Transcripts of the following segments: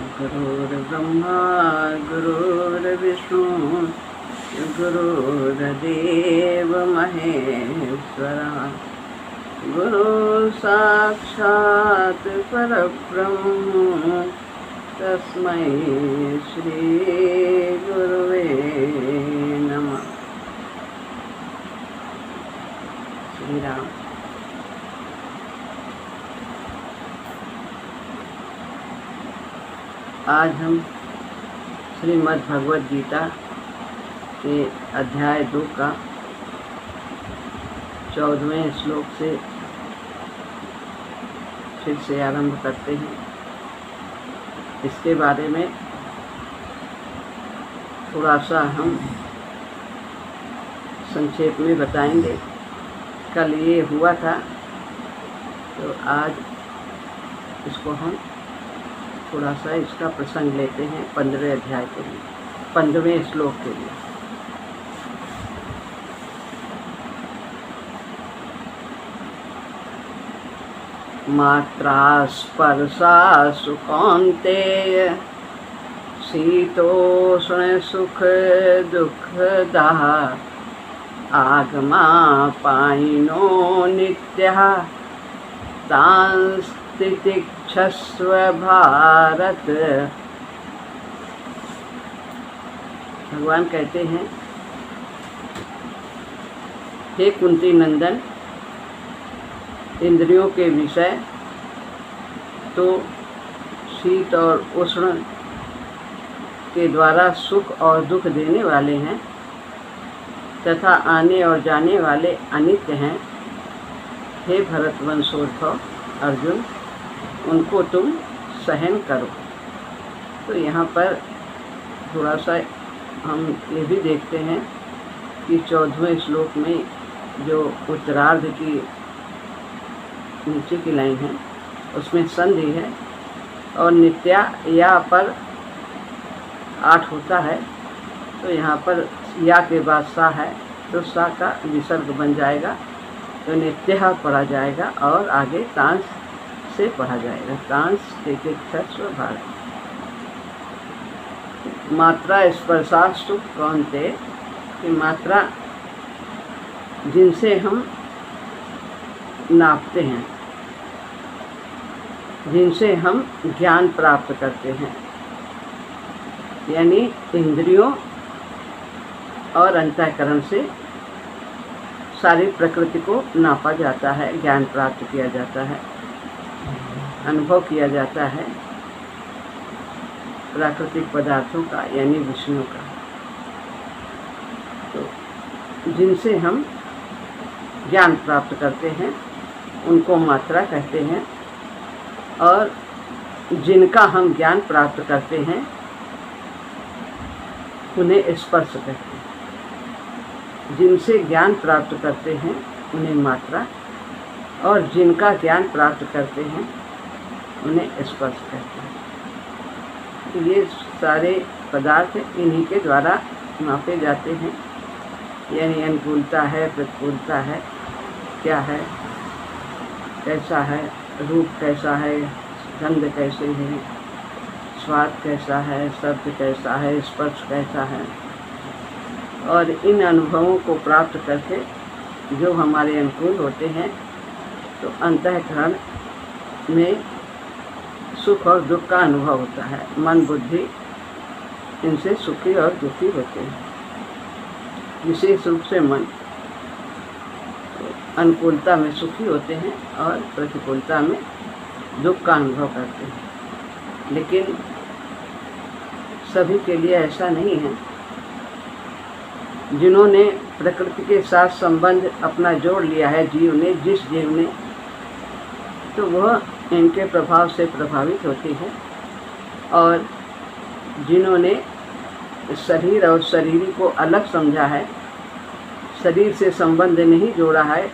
गुरुर्ब्रह्मा गुरुर्विष्णु गुरुर्देव महेश्वरः गुरु साक्षात् परब्रह्म तस्मै श्री गुरुवे नमः। श्री राम। आज हम श्रीमद् भगवद गीता के अध्याय 2 का 14वें श्लोक से फिर से आरंभ करते हैं। इसके बारे में थोड़ा सा हम संक्षेप में बताएंगे। कल ये हुआ था तो आज इसको हम थोड़ा सा इसका प्रसंग लेते हैं 15वें अध्याय के लिए, 15वें श्लोक के लिए। मात्रा स्पर्शासु कौन्तेय शीतोष्ण सुख दुःखदाः आगमापायिनो नित्यः तितिक्षस्व भारत। भगवान कहते हैं, हे कुंती नंदन, इंद्रियों के विषय तो शीत और उष्ण के द्वारा सुख और दुख देने वाले हैं तथा आने और जाने वाले अनित्य हैं। हे भरतवंशोद्भव अर्जुन, उनको तुम सहन करो। तो यहाँ पर थोड़ा सा हम ये भी देखते हैं कि 14वें श्लोक में जो उत्तरार्ध की नीचे की लाइन है उसमें संधि है और नित्या या पर 8 होता है। तो यहाँ पर या के बाद सा है तो सा का विसर्ग बन जाएगा तो नित्य पढ़ा जाएगा और आगे तांस से पढ़ा जाएगा। तांस तितिक्षस्व भारत। मात्रा स्पर्शास्तु कौन्तेय, कि मात्रा जिनसे हम नापते हैं, जिनसे हम ज्ञान प्राप्त करते हैं, यानी इंद्रियों और अंतःकरण से सारी प्रकृति को नापा जाता है, ज्ञान प्राप्त किया जाता है, अनुभव किया जाता है प्राकृतिक पदार्थों का यानी विषयों का। तो जिनसे हम ज्ञान प्राप्त करते हैं उनको मात्रा कहते हैं और जिनका हम ज्ञान प्राप्त करते हैं उन्हें स्पर्श कहते हैं। जिनसे ज्ञान प्राप्त करते हैं उन्हें मात्रा और जिनका ज्ञान प्राप्त करते हैं उन्हें स्पर्श कहते हैं। तो ये सारे पदार्थ इन्हीं के द्वारा मापे जाते हैं, यानी अनुकूलता है, प्रतिकूलता है, क्या है, कैसा है, रूप कैसा है, गंध कैसे है, स्वाद कैसा है, शब्द कैसा है, स्पर्श कैसा है। और इन अनुभवों को प्राप्त करके जो हमारे अनुकूल होते हैं तो अंतःकरण में सुख और दुख का अनुभव होता है। मन बुद्धि इनसे सुखी और दुखी होते हैं। विशेष रूप से मन अनुकूलता में सुखी होते हैं और प्रतिकूलता में दुख का अनुभव करते हैं। लेकिन सभी के लिए ऐसा नहीं है। जिन्होंने प्रकृति के साथ संबंध अपना जोड़ लिया है, जीव ने, जिस जीव ने, तो वह इनके प्रभाव से प्रभावित होती है। और जिन्होंने शरीर और शरीर को अलग समझा है, शरीर से संबंध नहीं जोड़ा है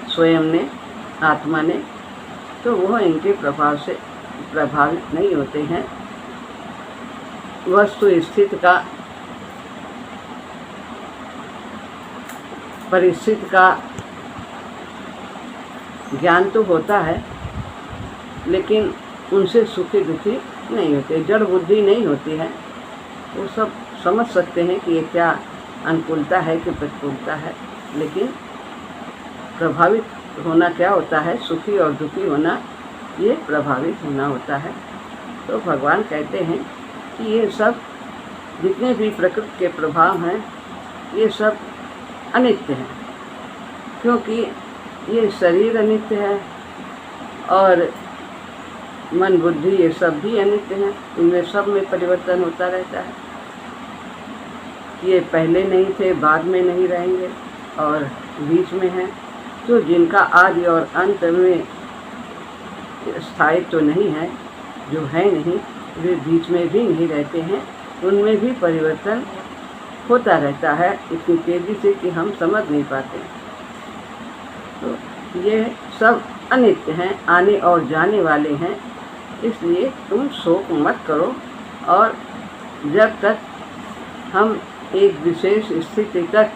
स्वयं ने, आत्मा ने, तो वह इनके प्रभाव से प्रभावित नहीं होते हैं। वस्तु स्थिति का, परिस्थिति का ज्ञान तो होता है, लेकिन उनसे सुखी दुखी नहीं होते, जड़ बुद्धि नहीं होती है। वो सब समझ सकते हैं कि ये क्या अनुकूलता है कि प्रतिकूलता है, लेकिन प्रभावित होना क्या होता है, सुखी और दुखी होना, ये प्रभावित होना होता है। तो भगवान कहते हैं कि ये सब जितने भी प्रकृति के प्रभाव हैं ये सब अनित्य हैं, क्योंकि ये शरीर अनित्य है और मन बुद्धि ये सब भी अनित्य हैं। इनमें सब में परिवर्तन होता रहता है। ये पहले नहीं थे, बाद में नहीं रहेंगे और बीच में हैं। तो जिनका आदि और अंत में स्थायित्व तो नहीं है, जो है नहीं, वे बीच में भी नहीं रहते हैं, उनमें भी परिवर्तन होता रहता है इतनी तेज़ी से कि हम समझ नहीं पाते। तो ये सब अनित्य हैं, आने और जाने वाले हैं, इसलिए तुम शोक मत करो। और जब तक हम एक विशेष स्थिति तक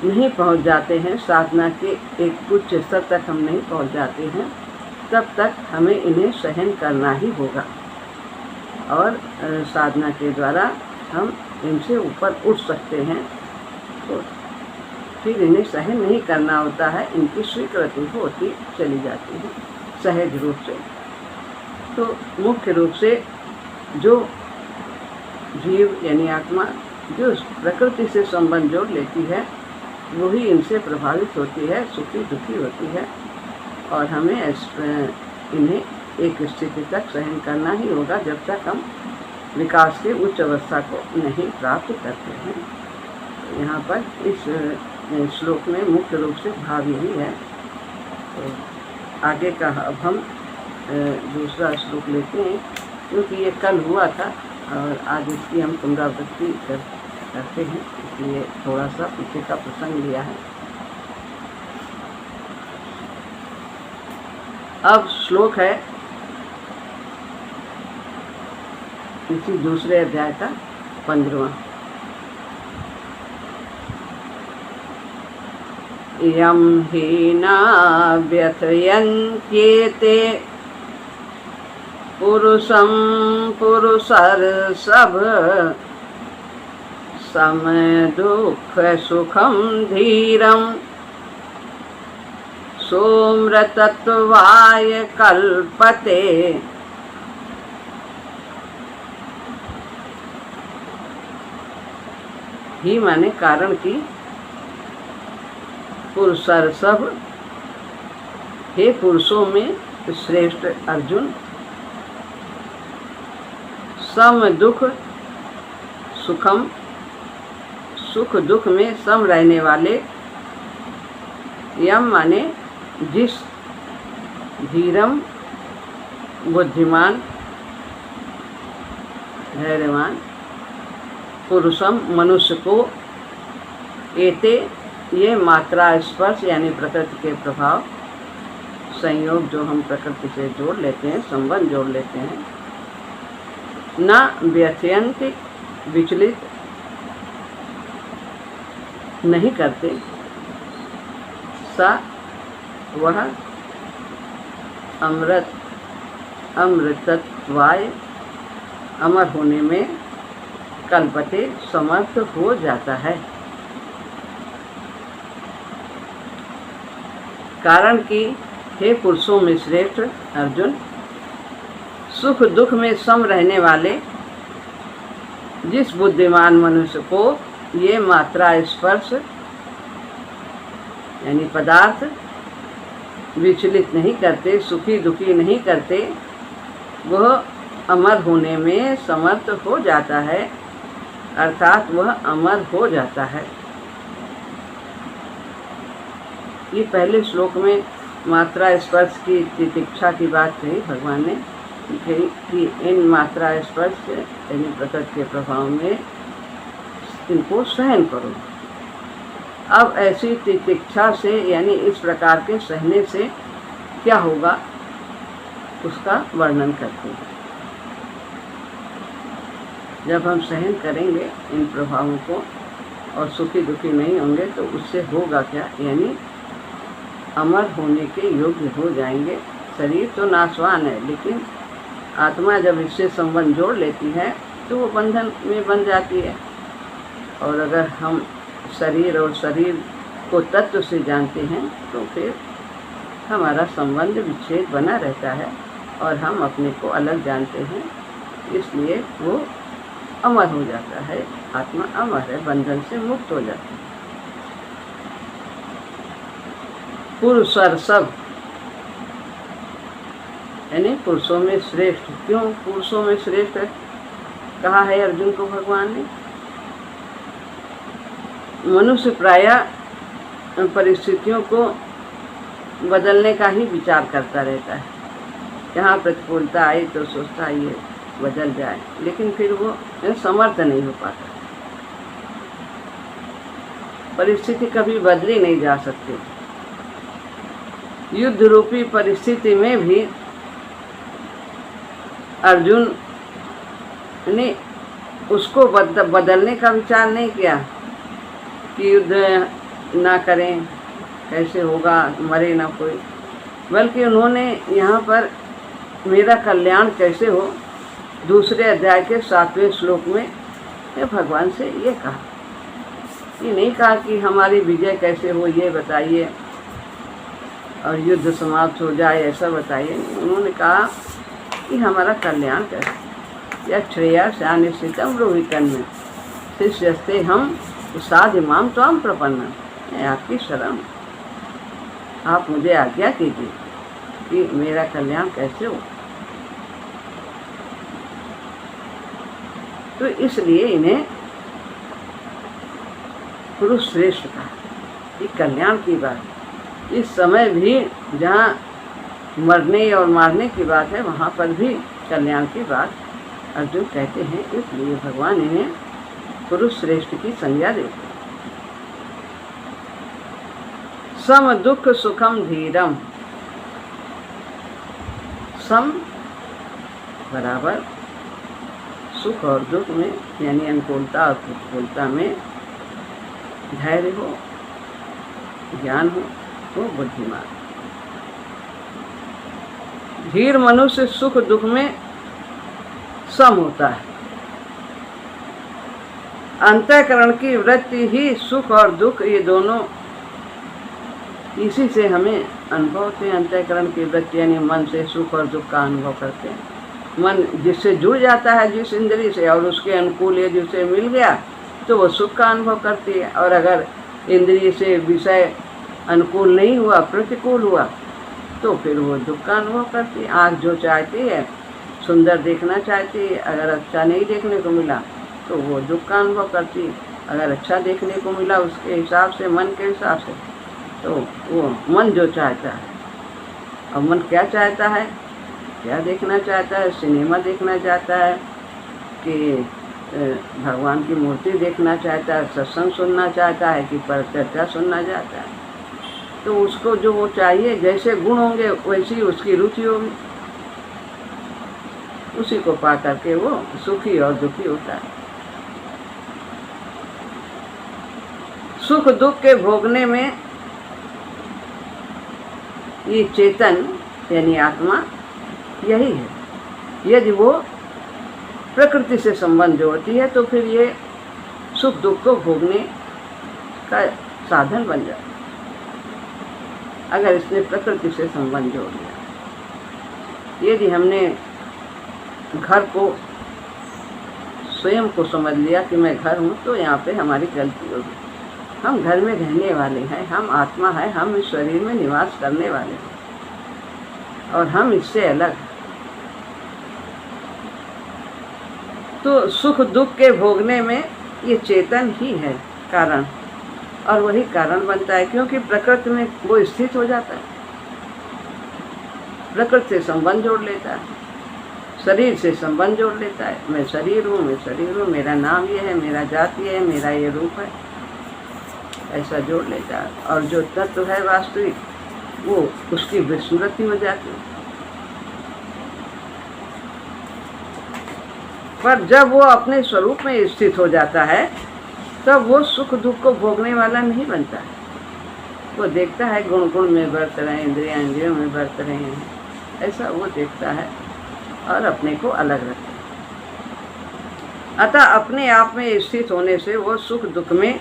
नहीं पहुंच जाते हैं, साधना के एक उच्च स्तर तक हम नहीं पहुंच जाते हैं, तब तक हमें इन्हें सहन करना ही होगा। और साधना के द्वारा हम इनसे ऊपर उठ सकते हैं। तो फिर इन्हें सहन नहीं करना होता है, इनकी स्वीकृति होती चली जाती है सहज रूप से। तो मुख्य रूप से जो जीव यानी आत्मा जो प्रकृति से संबंध जोड़ लेती है, वही इनसे प्रभावित होती है, सुखी दुखी होती है। और हमें इन्हें एक स्थिति तक सहन करना ही होगा जब तक हम विकास के उच्च अवस्था को नहीं प्राप्त करते हैं। तो यहाँ पर इस श्लोक में मुख्य रूप से भाव यही है। तो आगे का अब हम दूसरा श्लोक लेते हैं, क्योंकि ये कल हुआ था और आज इसकी हम पुनरावृत्ति करते हैं, इसलिए थोड़ा सा पीछे का प्रसंग लिया है। अब श्लोक है इसी दूसरे अध्याय का 15वां। यम हीना व्यथयन्त्येते पुरुषं पुरुषर्षभ सम दुःख सुखं धीरं सोमृतत्वाय कल्पते। ही माने कारण की, पुरुषर्षभ हे पुरुषों में श्रेष्ठ अर्जुन, सम दुख सुखम सुख दुख में सम रहने वाले, यम माने जिस, धीरम बुद्धिमान धैर्यवान, पुरुषम मनुष्य को, एते ये मात्रा स्पर्श यानी प्रकृति के प्रभाव, संयोग जो हम प्रकृति से जोड़ लेते हैं, संबंध जोड़ लेते हैं, न व्यथयन्ति विचलित नहीं करते, सा वह अमृतत्वाय अमर होने में कल्पते समर्थ हो जाता है। कारण कि हे पुरुषों में श्रेष्ठ अर्जुन, सुख दुख में सम रहने वाले जिस बुद्धिमान मनुष्य को ये मात्रा स्पर्श यानी पदार्थ विचलित नहीं करते, सुखी दुखी नहीं करते, वह अमर होने में समर्थ हो जाता है, अर्थात वह अमर हो जाता है। ये पहले श्लोक में मात्रा स्पर्श की तितिक्षा की बात कही भगवान ने कि इन मात्रा स्पर्श यानी प्रकृति के प्रभाव में इनको सहन करो। अब ऐसी तितिक्षा से यानी इस प्रकार के सहने से क्या होगा उसका वर्णन करते हैं। जब हम सहन करेंगे इन प्रभावों को और सुखी दुखी नहीं होंगे तो उससे होगा क्या, यानी अमर होने के योग्य हो जाएंगे। शरीर तो नाशवान है, लेकिन आत्मा जब इससे संबंध जोड़ लेती है तो वो बंधन में बन जाती है। और अगर हम शरीर और शरीर को तत्व से जानते हैं तो फिर हमारा संबंध विच्छेद बना रहता है और हम अपने को अलग जानते हैं, इसलिए वो अमर हो जाता है। आत्मा अमर है, बंधन से मुक्त हो जाता है। पुरुष और सब यानी पुरुषों में श्रेष्ठ। क्यों पुरुषों में श्रेष्ठ कहा है अर्जुन को भगवान ने? मनुष्य प्रायः परिस्थितियों को बदलने का ही विचार करता रहता है। जहाँ प्रतिकूलता आई तो सोचता है ये बदल जाए, लेकिन फिर वो समर्थ नहीं हो पाता। परिस्थिति कभी बदली नहीं जा सकती। युद्ध रूपी परिस्थिति में भी अर्जुन ने उसको बदलने का विचार नहीं किया कि युद्ध ना करें, कैसे होगा, मरे ना कोई, बल्कि उन्होंने यहाँ पर मेरा कल्याण कैसे हो, दूसरे अध्याय के 7वें श्लोक में भगवान से ये कहा। ये नहीं कहा कि हमारी विजय कैसे हो ये बताइए और युद्ध समाप्त हो जाए ऐसा बताइए। उन्होंने कहा कि हमारा कल्याण कैसे। या श्रेया शानिश्चितम रोहितन में शिष्यस्ते हम साध इमाम तो हम प्रपन्न। मैं आपकी शरण, आप मुझे आज्ञा कीजिए कि मेरा कल्याण कैसे हो। तो इसलिए इन्हें पुरुष श्रेष्ठ कहा। ये कल्याण की बात। इस समय भी जहाँ मरने और मारने की बात है वहाँ पर भी कल्याण की बात अर्जुन कहते हैं, इसलिए भगवान इन्हें पुरुष श्रेष्ठ की संज्ञा देते। सम दुख सुखम धीरम। सम बराबर सुख और दुख में यानी अनुकूलता और प्रतिकूलता में धैर्य हो, ज्ञान हो तो बुद्धिमान। धीर मनुष्य सुख दुख में सम होता है। अंतःकरण की वृत्ति ही सुख और दुख ये दोनों इसी से हमें अनुभव होते हैं। अंतःकरण की वृत्ति यानी मन से सुख और दुख का अनुभव करते हैं। मन जिससे जुड़ जाता है जिस इंद्रिय से और उसके अनुकूल यदि उसे मिल गया तो वो सुख का अनुभव करती है, और अगर इंद्रिय से विषय अनुकूल नहीं हुआ, प्रतिकूल हुआ, तो फिर वो दुख का अनुभव करती है। आँख जो चाहती है सुंदर देखना चाहती है, अगर अच्छा नहीं देखने को मिला तो वो दुख का अनुभव करती है। अगर अच्छा देखने को मिला उसके हिसाब से, मन के हिसाब से, तो वो मन जो चाहता है। और मन क्या चाहता है, क्या देखना चाहता है? सिनेमा देखना चाहता है कि भगवान की मूर्ति देखना चाहता है, सत्संग सुनना चाहता है कि परिचर्चा सुनना चाहता है। तो उसको जो वो चाहिए, जैसे गुण होंगे वैसी उसकी रुचि होगी, उसी को पा करके वो सुखी और दुखी होता है। सुख दुख के भोगने में ये चेतन यानी आत्मा यही है। यदि वो प्रकृति से संबंध जोड़ती है तो फिर ये सुख दुख को भोगने का साधन बन जाता है। अगर इसने प्रकृति से संबंध जोड़ लिया, यदि हमने घर को स्वयं को समझ लिया कि मैं घर हूँ, तो यहाँ पे हमारी गलती होगी। हम घर में रहने वाले हैं, हम आत्मा है, हम इस शरीर में निवास करने वाले हैं और हम इससे अलग हैं। तो सुख दुख के भोगने में ये चेतन ही है कारण, और वही कारण बनता है क्योंकि प्रकृति में वो स्थित हो जाता है, प्रकृति से संबंध जोड़ लेता है, शरीर से संबंध जोड़ लेता है। मैं शरीर हूँ, मैं शरीर हूँ, मेरा नाम ये है, मेरा जाति है, मेरा ये रूप है, ऐसा जोड़ लेता है। और जो तत्व है वास्तविक वो उसकी विस्मृति हो जाती है। पर जब वो अपने स्वरूप में स्थित हो जाता है तब वो सुख दुख को भोगने वाला नहीं बनता है। वो देखता है गुण गुण में बरत रहे, इंद्रियां इंद्रियों में बरत रहे हैं, ऐसा वो देखता है। और अपने को अलग रखें। अतः अपने आप में स्थित होने से वो सुख दुख में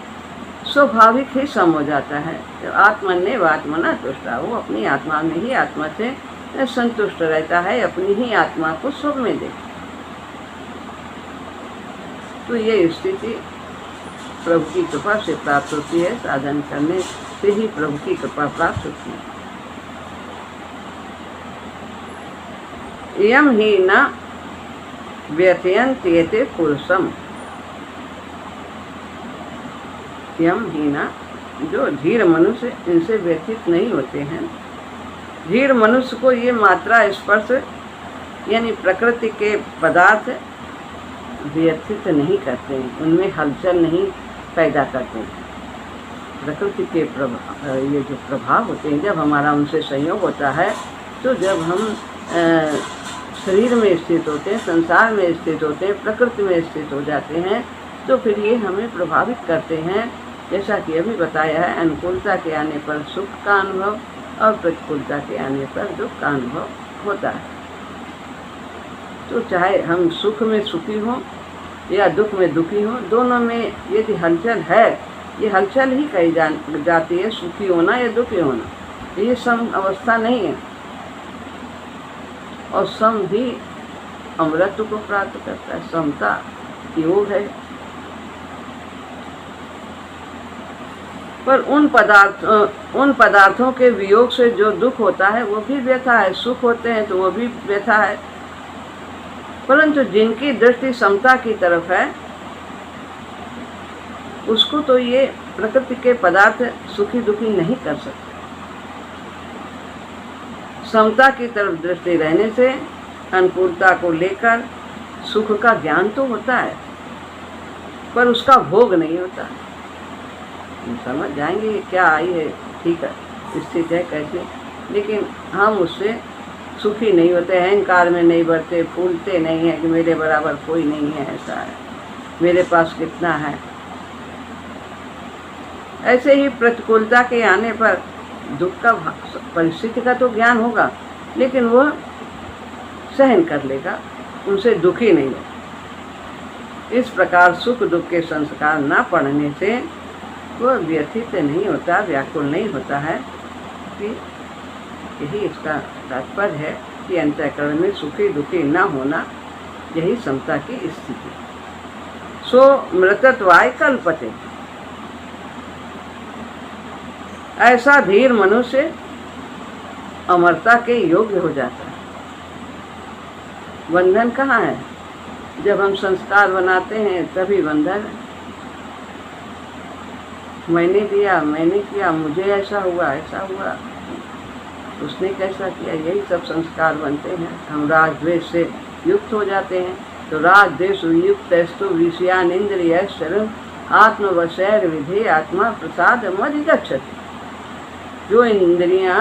स्वाभाविक ही सम हो जाता है। तो आत्मन्य व आत्मना तुष्टा, वो अपनी आत्मा में ही आत्मा से संतुष्ट रहता है, अपनी ही आत्मा को सुख में दे। तो ये स्थिति प्रभु की कृपा से प्राप्त होती है, साधन करने से ही प्रभु की कृपा प्राप्त होती है। यम ही न व्यथयन्ति एते पुरुषम, यम ही न, जो धीर मनुष्य इनसे व्यथित नहीं होते हैं। धीर मनुष्य को ये मात्रा स्पर्श यानी प्रकृति के पदार्थ व्यथित नहीं करते हैं, उनमें हलचल नहीं पैदा करते हैं। प्रकृति के ये जो प्रभाव होते हैं, जब हमारा उनसे संयोग होता है, तो जब हम शरीर में स्थित होते हैं, संसार में स्थित होते हैं, प्रकृति में स्थित हो जाते हैं, तो फिर ये हमें प्रभावित करते हैं। जैसा कि अभी बताया है, अनुकूलता के आने पर सुख का अनुभव और प्रतिकूलता के आने पर दुख का अनुभव होता है। तो चाहे हम सुख में सुखी हों या दुख में दुखी हों, दोनों में यदि हलचल है, ये हलचल ही कही जाती है सुखी होना या दुखी होना। ये सम अवस्था नहीं है, और सम ही अमृत को प्राप्त करता है, समता योग है। पर उन पदार्थों के वियोग से जो दुख होता है वो भी व्यथा है, सुख होते हैं तो वो भी व्यथा है। परंतु जिनकी दृष्टि समता की तरफ है, उसको तो ये प्रकृति के पदार्थ सुखी दुखी नहीं कर सकते। समता की तरफ दृष्टि रहने से अनुकूलता को लेकर सुख का ज्ञान तो होता है, पर उसका भोग नहीं होता। हम समझ जाएंगे क्या आई है, ठीक है, स्थित है कैसे, लेकिन हम उससे सुखी नहीं होते, अहंकार में नहीं बढ़ते, फूलते नहीं हैं कि मेरे बराबर कोई नहीं है, ऐसा है, मेरे पास कितना है। ऐसे ही प्रतिकूलता के आने पर दुख का परिस्थिति का तो ज्ञान होगा, लेकिन वह सहन कर लेगा, उनसे दुखी नहीं होगा। इस प्रकार सुख दुख के संस्कार न पढ़ने से वह व्यथित नहीं होता, व्याकुल नहीं होता है। कि यही इसका तात्पर्य है कि अंतःकरण में सुखी दुखी न होना, यही समता की स्थिति। सो मृतत्वाय कल्पते, ऐसा धीर मनुष्य अमरता के योग्य हो जाता है। बंधन कहाँ है? जब हम संस्कार बनाते हैं तभी बंधन है। मैंने दिया, मैंने किया, मुझे ऐसा हुआ, उसने कैसा किया, यही सब संस्कार बनते हैं। हम राग द्वेष से युक्त हो जाते हैं, तो राग द्वेष युक्त स्तु विषयान इंद्रिय शरण आत्मवशैर विधे आत्मा प्रसाद मधिगच्छति। जो इंद्रियां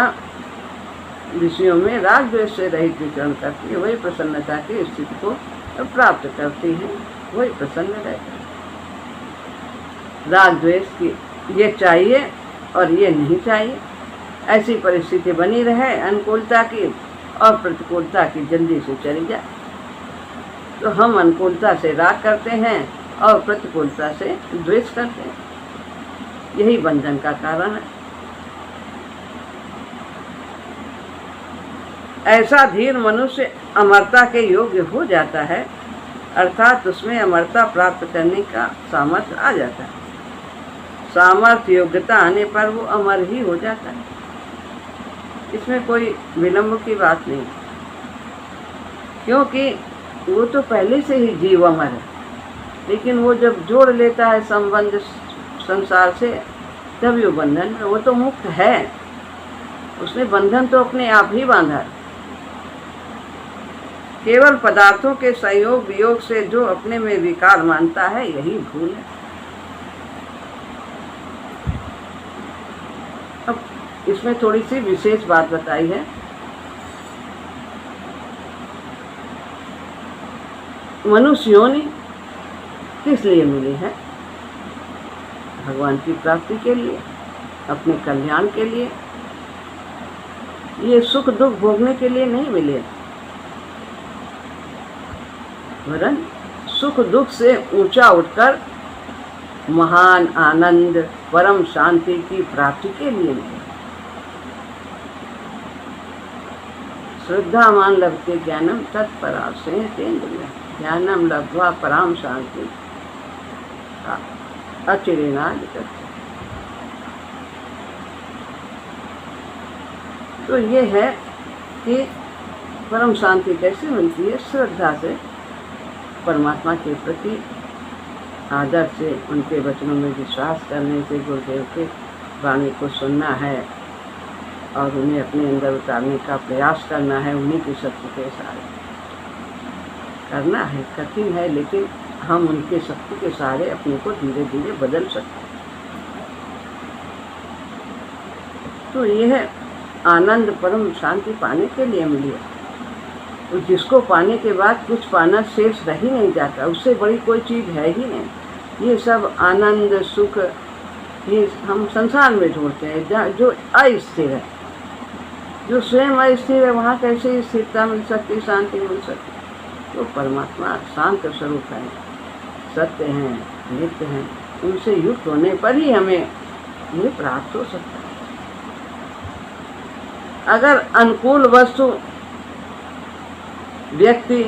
विषयों में राग द्वेष से रहित विचरण करती है, वही प्रसन्नता की स्थिति को प्राप्त करती है, वही प्रसन्न रहता है। राग द्वेष की ये चाहिए और ये नहीं चाहिए, ऐसी परिस्थिति बनी रहे, अनुकूलता की और प्रतिकूलता की जल्दी से चली जाए। तो हम अनुकूलता से राग करते हैं और प्रतिकूलता से द्वेष करते हैं, यही बंधन का कारण है। ऐसा धीर मनुष्य अमरता के योग्य हो जाता है, अर्थात उसमें अमरता प्राप्त करने का सामर्थ्य आ जाता है। सामर्थ्य योग्यता आने पर वो अमर ही हो जाता है, इसमें कोई विलंब की बात नहीं, क्योंकि वो तो पहले से ही जीव अमर है। लेकिन वो जब जोड़ लेता है संबंध संसार से, तभी वो बंधन में, वो तो मुक्त है, उसने बंधन तो अपने आप ही बांधा है। केवल पदार्थों के संयोग वियोग से जो अपने में विकार मानता है, यही भूल है। अब इसमें थोड़ी सी विशेष बात बताई है। मनुष्य योनि किस लिए मिली है? भगवान की प्राप्ति के लिए, अपने कल्याण के लिए। ये सुख दुख भोगने के लिए नहीं मिले। वरन सुख दुख से ऊंचा उठकर महान आनंद परम शांति की प्राप्ति के लिए मिले। श्रद्धावान लभते ज्ञानम तत्परासेन्द्रिय ज्ञानम लब्ध्वा पराम शांति अचिरेणाधिगच्छति। तो ये है कि परम शांति कैसे मिलती है? श्रद्धा से, परमात्मा के प्रति आदर से, उनके वचनों में विश्वास करने से, गुरुदेव के वाणी को सुनना है और उन्हें अपने अंदर उतारने का प्रयास करना है। उन्हीं की शक्ति के सहारे करना है। कठिन है, लेकिन हम उनके शक्ति के सहारे अपने को धीरे धीरे बदल सकते हैं। तो यह आनंद परम शांति पाने के लिए मिली है। तो जिसको पाने के बाद कुछ पाना शेष रह ही नहीं जाता, उससे बड़ी कोई चीज़ है ही नहीं। ये सब आनंद सुख ये हम संसार में ढूंढते हैं, जो अस्थिर है, जो स्वयं अस्थिर है, वहाँ कैसे स्थिरता मिल सकती, शांति मिल सकती? तो परमात्मा शांत स्वरूप है, सत्य हैं, नित्य हैं। उनसे युक्त होने पर ही हमें ये प्राप्त हो सकता है। अगर अनुकूल वस्तु व्यक्ति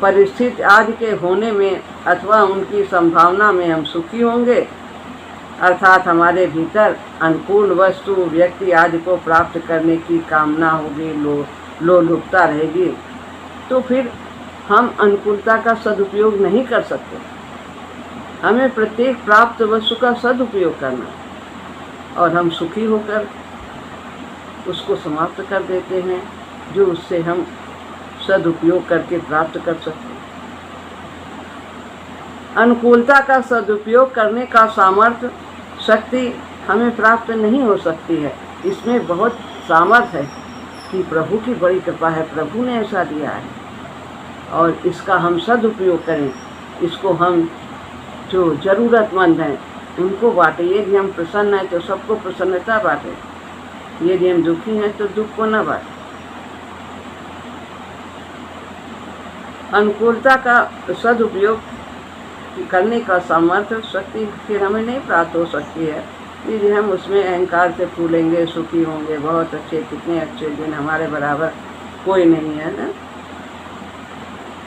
परिस्थिति आदि के होने में अथवा उनकी संभावना में हम सुखी होंगे, अर्थात हमारे भीतर अनुकूल वस्तु व्यक्ति आदि को प्राप्त करने की कामना होगी, लोलुपता रहेगी, तो फिर हम अनुकूलता का सदुपयोग नहीं कर सकते। हमें प्रत्येक प्राप्त वस्तु का सदुपयोग करना और हम सुखी होकर उसको समाप्त कर देते हैं, जो उससे हम सदुपयोग करके प्राप्त कर सकते हैं। अनुकूलता का सदुपयोग करने का सामर्थ्य शक्ति हमें प्राप्त नहीं हो सकती है। इसमें बहुत सामर्थ्य है कि प्रभु की बड़ी कृपा है, प्रभु ने ऐसा दिया है और इसका हम सदुपयोग करें। इसको हम जो ज़रूरतमंद हैं उनको बाँटें। यदि हम प्रसन्न हैं तो सबको प्रसन्नता बाँटें, यदि हम दुखी हैं तो दुख को न बाँटें। अनुकूलता का सदुपयोग करने का सामर्थ्य शक्ति फिर हमें नहीं प्राप्त हो सकती है यदि हम उसमें अहंकार से फूलेंगे, सुखी होंगे, बहुत अच्छे, कितने अच्छे दिन, हमारे बराबर कोई नहीं है ना।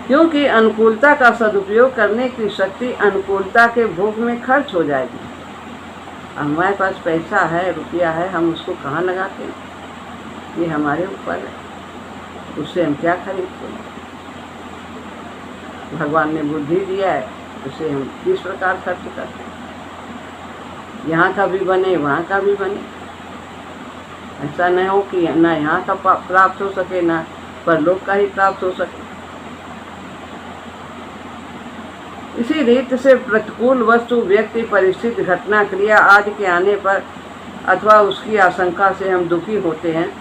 क्योंकि अनुकूलता का सदुपयोग करने की शक्ति अनुकूलता के भोग में खर्च हो जाएगी। हमारे पास पैसा है, रुपया है, हम उसको कहाँ लगाते हैं, ये हमारे ऊपर है। उससे हम क्या खरीदते हैं? भगवान ने बुद्धि दिया है, उसे हम किस प्रकार खर्च करते हैं। यहाँ का भी बने, वहाँ का भी बने। ऐसा न हो कि ना यहाँ का प्राप्त हो सके, ना परलोक का ही प्राप्त हो सके। इसी रीत से प्रतिकूल वस्तु व्यक्ति परिस्थिति घटना क्रिया आदि के आने पर अथवा उसकी आशंका से हम दुखी होते हैं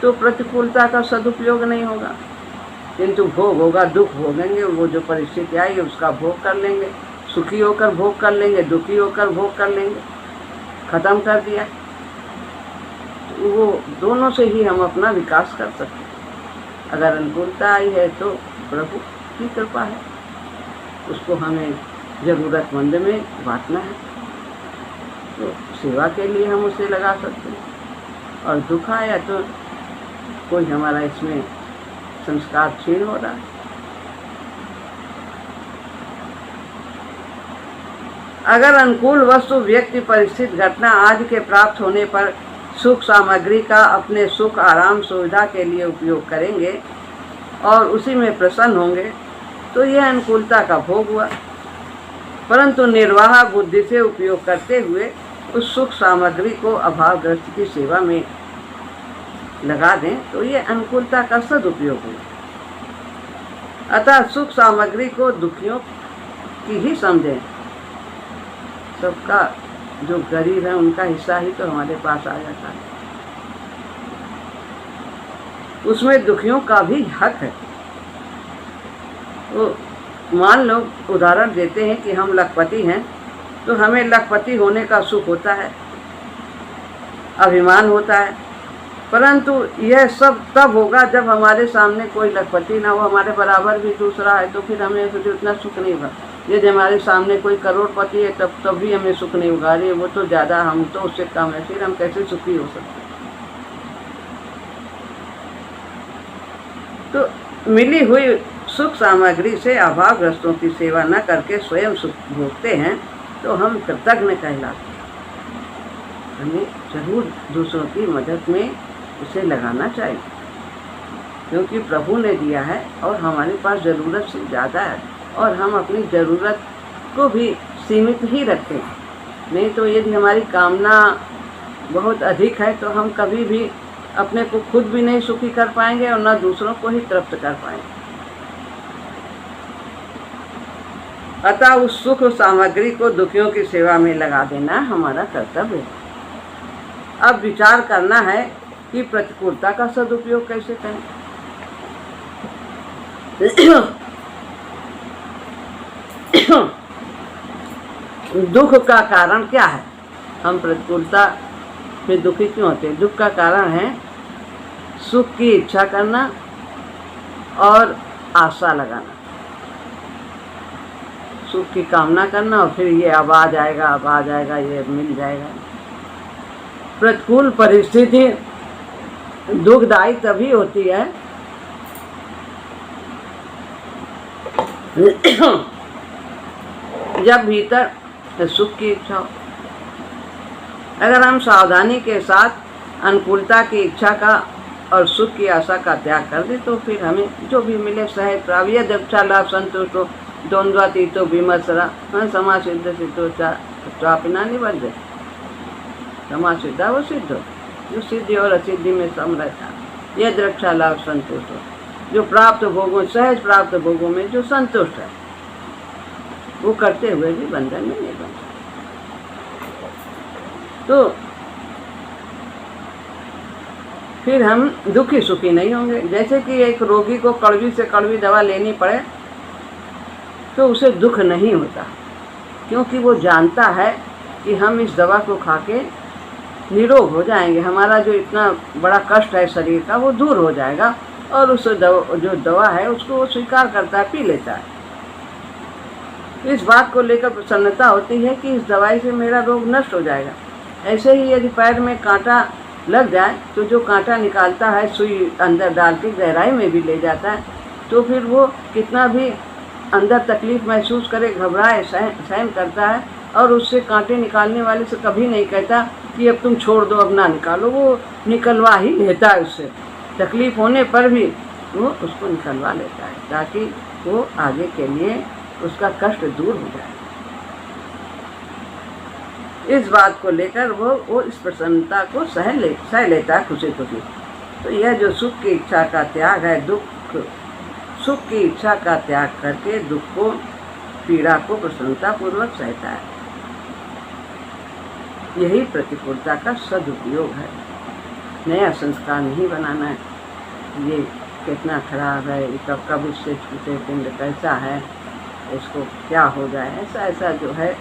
तो प्रतिकूलता का सदुपयोग नहीं होगा, किंतु भोग होगा, दुख भोगेंगे। वो जो परिस्थिति आएगी उसका भोग कर लेंगे, सुखी होकर भोग कर लेंगे, दुखी होकर भोग कर लेंगे, खत्म कर दिया। तो वो दोनों से ही हम अपना विकास कर सकते हैं। अगर अनुकूलता आई है तो प्रभु की कृपा है, उसको हमें ज़रूरतमंद में बांटना है, तो सेवा के लिए हम उसे लगा सकते हैं। और दुख आया तो कोई हमारा इसमें संस्कार क्षीण हो रहा है। अगर अनुकूल वस्तु व्यक्ति परिस्थिति घटना आदि के प्राप्त होने पर सुख सामग्री का अपने सुख आराम सुविधा के लिए उपयोग करेंगे और उसी में प्रसन्न होंगे तो यह अनुकूलता का भोग हुआ। परंतु निर्वाह बुद्धि से उपयोग करते हुए उस सुख सामग्री को अभावग्रस्त की सेवा में लगा दें तो यह अनुकूलता का सदुपयोग हुआ। अतः सुख सामग्री को दुखियों की ही समझें। सबका जो गरीब है उनका हिस्सा ही तो हमारे पास आ जाता है, उसमें दुखियों का भी हक है। तो मान लो उदाहरण देते हैं कि हम लखपति हैं तो हमें लखपति होने का सुख होता है, अभिमान होता है, परंतु यह सब तब होगा जब हमारे सामने कोई लखपति ना हो, हमारे बराबर भी दूसरा है, तो फिर हमें फिर उतना सुख नहीं होगा। यदि हमारे सामने कोई करोड़पति है तब भी हमें सुख नहीं होगा। अरे वो तो ज़्यादा, हम तो उससे कम है, फिर हम कैसे सुखी हो सकते। तो मिली हुई सुख सामग्री से अभावग्रस्तों की सेवा न करके स्वयं सुख भोगते हैं तो हम कृतज्ञ कहलाते हैं। हमें जरूर दूसरों की मदद में इसे लगाना चाहिए, क्योंकि प्रभु ने दिया है और हमारे पास ज़रूरत से ज़्यादा है, और हम अपनी ज़रूरत को भी सीमित ही रखें। नहीं तो यदि हमारी कामना बहुत अधिक है तो हम कभी भी अपने को खुद भी नहीं सुखी कर पाएंगे और न दूसरों को ही तृप्त कर पाएंगे। अतः उस सुख सामग्री को दुखियों की सेवा में लगा देना हमारा कर्तव्य है। अब विचार करना है कि प्रतिकूलता का सदुपयोग कैसे करें। दुख का कारण क्या है? हम प्रतिकूलता में दुखी क्यों होते हैं? दुख का कारण है सुख की इच्छा करना और आशा लगाना, सुख की कामना करना और फिर ये अब आ जाएगा, अब आ जाएगा, ये मिल जाएगा। प्रतिकूल परिस्थिति दुखदायी तभी होती है जब भीतर सुख की इच्छा हो। अगर हम सावधानी के साथ अनुकूलता की इच्छा का और सुख की आशा का त्याग कर दें तो फिर हमें जो भी मिले सहज प्राप्त, यदि अच्छा लाभ संतुष्ट हो, द्वंद्वातीतो विमर्शरा समाज सिद्ध सिद्धो चापिना निबद्ध। समाज सिद्धा वो सिद्ध हो, जो सिद्धि और असिद्धि में सम रहता है। यदि रक्षा लाभ संतुष्ट हो, जो प्राप्त भोगों, सहज प्राप्त भोगों में जो संतुष्ट है, वो करते हुए भी बंधन में नहीं बनता। तो फिर हम दुखी सुखी नहीं होंगे। जैसे कि एक रोगी को कड़वी से कड़वी दवा लेनी पड़े तो उसे दुख नहीं होता, क्योंकि वो जानता है कि हम इस दवा को खा के निरोग हो जाएंगे, हमारा जो इतना बड़ा कष्ट है शरीर का वो दूर हो जाएगा, और उस जो दवा है उसको वो स्वीकार करता है, पी लेता है। इस बात को लेकर प्रसन्नता होती है कि इस दवाई से मेरा रोग नष्ट हो जाएगा। ऐसे ही यदि पैर में कांटा लग जाए तो जो कांटा निकालता है सुई अंदर डाल के गहराई में भी ले जाता है, तो फिर वो कितना भी अंदर तकलीफ महसूस करे, घबराए, सहन करता है, और उससे कांटे निकालने वाले से कभी नहीं कहता कि अब तुम छोड़ दो, अब ना निकालो। वो निकलवा ही लेता है, उससे तकलीफ होने पर भी वो उसको निकलवा लेता है, ताकि वो आगे के लिए उसका कष्ट दूर हो जाए। इस बात को लेकर वो इस प्रसन्नता को सह लेता है खुशी खुशी। तो यह जो सुख की इच्छा का त्याग है, सुख की इच्छा का त्याग करके दुख को, पीड़ा को प्रसन्नता पूर्वक सहता है। यही प्रतिकूलता का सदुपयोग है। नया संस्कार नहीं बनाना है, ये कितना खराब है, कब इससे छूटे, पिंड कैसा है, इसको क्या हो जाए, ऐसा जो है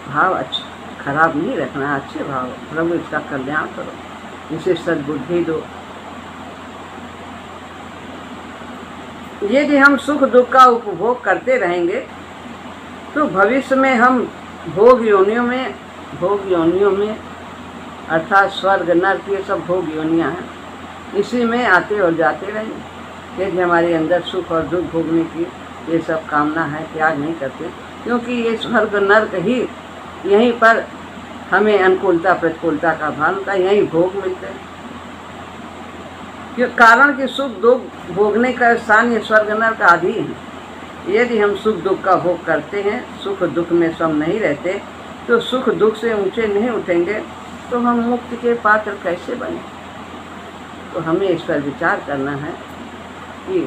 भाव अच्छा खराब नहीं रखना, अच्छे भाव, प्रभु इसका कल्याण करो, इसे सद्बुद्धि दो। यदि हम सुख दुख का उपभोग करते रहेंगे तो भविष्य में हम भोग योनियों में अर्थात स्वर्ग नरक ये सब भोग योनियाँ हैं, इसी में आते और जाते रहेंगे। यदि हमारे अंदर सुख और दुख भोगने की ये सब कामना है, त्याग नहीं करते, क्योंकि ये स्वर्ग नरक ही यहीं पर हमें अनुकूलता प्रतिकूलता का भान का यही भोग मिलते हैं। कारण कि सुख दुख भोगने का स्थान ये स्वर्ग नरक आदि है। यदि हम सुख दुख का भोग करते हैं, सुख दुख में सम नहीं रहते, तो सुख दुख से ऊंचे नहीं उठेंगे, तो हम मुक्ति के पात्र कैसे बने। तो हमें इस पर विचार करना है कि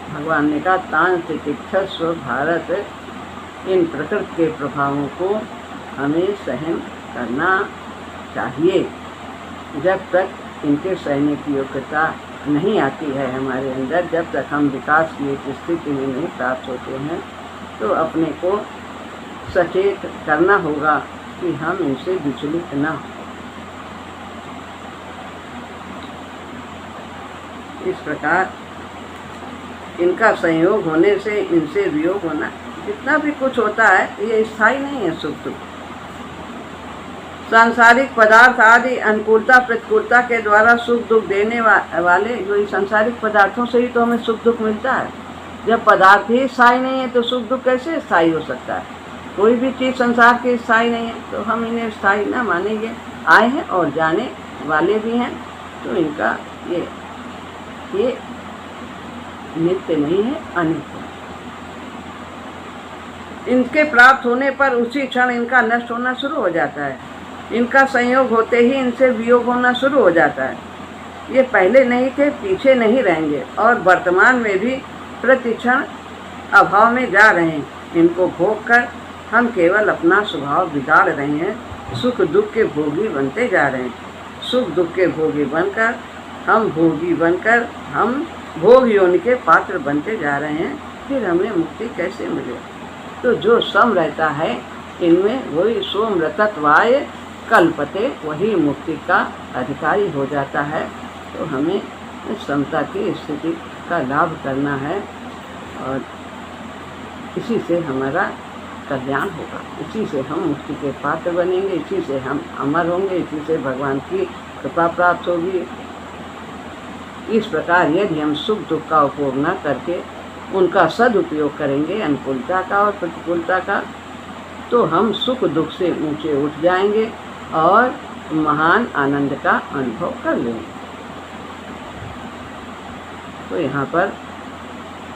भगवान ने कहा तान तितिक्षस्व भारत, इन प्रकृति के प्रभावों को हमें सहन करना चाहिए। जब तक इनके सहने की योग्यता नहीं आती है हमारे अंदर, जब तक हम विकास की एक स्थिति में नहीं प्राप्त होते हैं, तो अपने को सचेत करना होगा कि हम इनसे विचलित न हो। इस प्रकार इनका संयोग होने से इनसे वियोग होना, जितना भी कुछ होता है ये स्थायी नहीं है सुख दुख। सांसारिक पदार्थ आदि अनुकूलता प्रतिकूलता के द्वारा सुख दुख देने वाले जो सांसारिक पदार्थों से ही तो हमें सुख दुख मिलता है। जब पदार्थ ही स्थायी नहीं है तो सुख दुख कैसे स्थायी हो सकता है? कोई भी चीज़ संसार की स्थायी नहीं है, तो हम इन्हें स्थायी ना मानेंगे। आए हैं और जाने वाले भी हैं, तो इनका ये नित्य नहीं है, अनित्य है। इनके प्राप्त होने पर उसी क्षण इनका नष्ट होना शुरू हो जाता है। इनका संयोग होते ही इनसे वियोग होना शुरू हो जाता है। ये पहले नहीं थे, पीछे नहीं रहेंगे और वर्तमान में भी प्रतिक्षण अभाव में जा रहे हैं। इनको भोग कर हम केवल अपना स्वभाव बिगाड़ रहे हैं, सुख दुख के भोगी बनते जा रहे हैं। सुख दुख के भोगी बनकर हम भोग योनि के पात्र बनते जा रहे हैं। फिर हमें मुक्ति कैसे मिले? तो जो सम रहता है इनमें वही सोमृतत्वाय कल्पते, वही मुक्ति का अधिकारी हो जाता है। तो हमें समता की स्थिति का लाभ करना है और इसी से हमारा कल्याण होगा, इसी से हम मुक्ति के पात्र बनेंगे, इसी से हम अमर होंगे, इसी से भगवान की कृपा प्राप्त होगी। इस प्रकार यदि हम सुख दुख का उपयोग न करके उनका सदुपयोग करेंगे, अनुकूलता का और प्रतिकूलता का, तो हम सुख दुख से ऊंचे उठ जाएंगे और महान आनंद का अनुभव कर लेंगे। तो यहाँ पर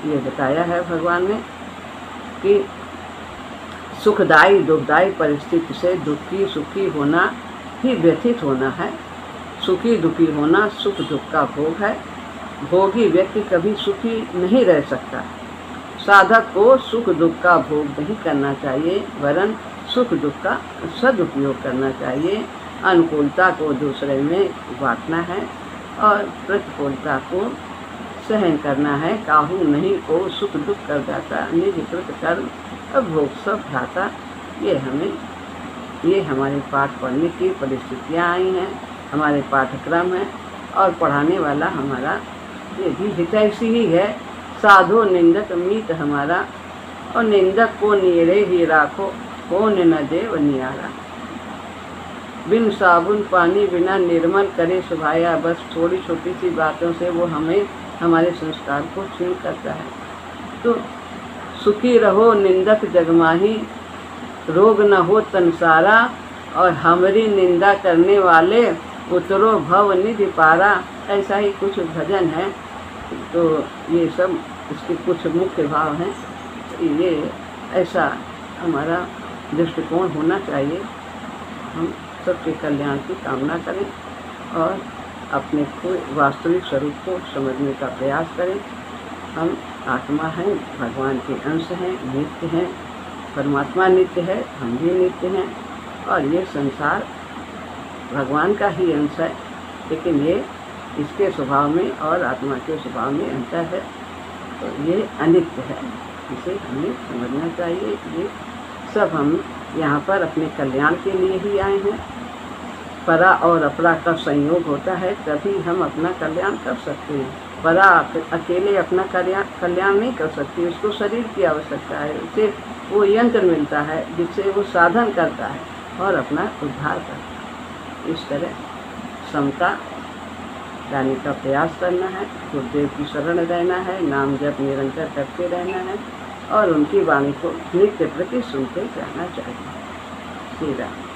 ये बताया है भगवान ने कि सुखदायी दुखदायी परिस्थिति से दुखी सुखी होना ही व्यथित होना है। सुखी दुखी होना सुख दुख का भोग है। भोगी व्यक्ति कभी सुखी नहीं रह सकता। साधक को सुख दुख का भोग नहीं करना चाहिए, वरन सुख दुख का सदुपयोग करना चाहिए। अनुकूलता को दूसरे में बांटना है और प्रतिकूलता को सहन करना है। काहू नहीं को सुख दुख कर जाता, निज कृत कर्म भोग सब भ्राता। ये हमारे पाठ पढ़ने की परिस्थितियाँ आई हैं, हमारे पाठ्यक्रम है और पढ़ाने वाला हमारा ये भी हितैषी ही है। साधो निंदक मीत हमारा, और निंदक को नीरे ही राखो, हो न देव नियारा। बिन साबुन पानी बिना निर्मल करे सुभाया। बस थोड़ी छोटी सी बातों से वो हमें हमारे संस्कार को क्षीण करता है। तो सुखी रहो निंदक जगमाही, रोग न हो तन सारा, और हमारी निंदा करने वाले उतरो भव निधि पारा। ऐसा ही कुछ भजन है। तो ये सब इसके कुछ मुख्य भाव हैं। ये ऐसा हमारा दृष्टिकोण होना चाहिए। हम सबके कल्याण की कामना करें और अपने को वास्तविक स्वरूप को समझने का प्रयास करें। हम आत्मा हैं, भगवान के अंश हैं, नित्य हैं। परमात्मा नित्य है, हम भी नित्य हैं और ये संसार भगवान का ही अंश है, लेकिन ये इसके स्वभाव में और आत्मा के स्वभाव में अंतर है। तो ये अनित्य है, इसे हमें समझना चाहिए। ये सब हम यहाँ पर अपने कल्याण के लिए ही आए हैं। परा और अपरा का संयोग होता है, तभी हम अपना कल्याण कर सकते हैं। परा अकेले अपना कल्याण नहीं कर सकती, उसको शरीर की आवश्यकता है। उसे वो यंत्र मिलता है जिससे वो साधन करता है और अपना उद्धार करता है। इस तरह समता लाने का प्रयास करना है, गुरुदेव की शरण रहना है, नाम जप निरंतर करते रहना है और उनकी वाणी को नित्य प्रति सुनते जाना चाहिए। श्री राम।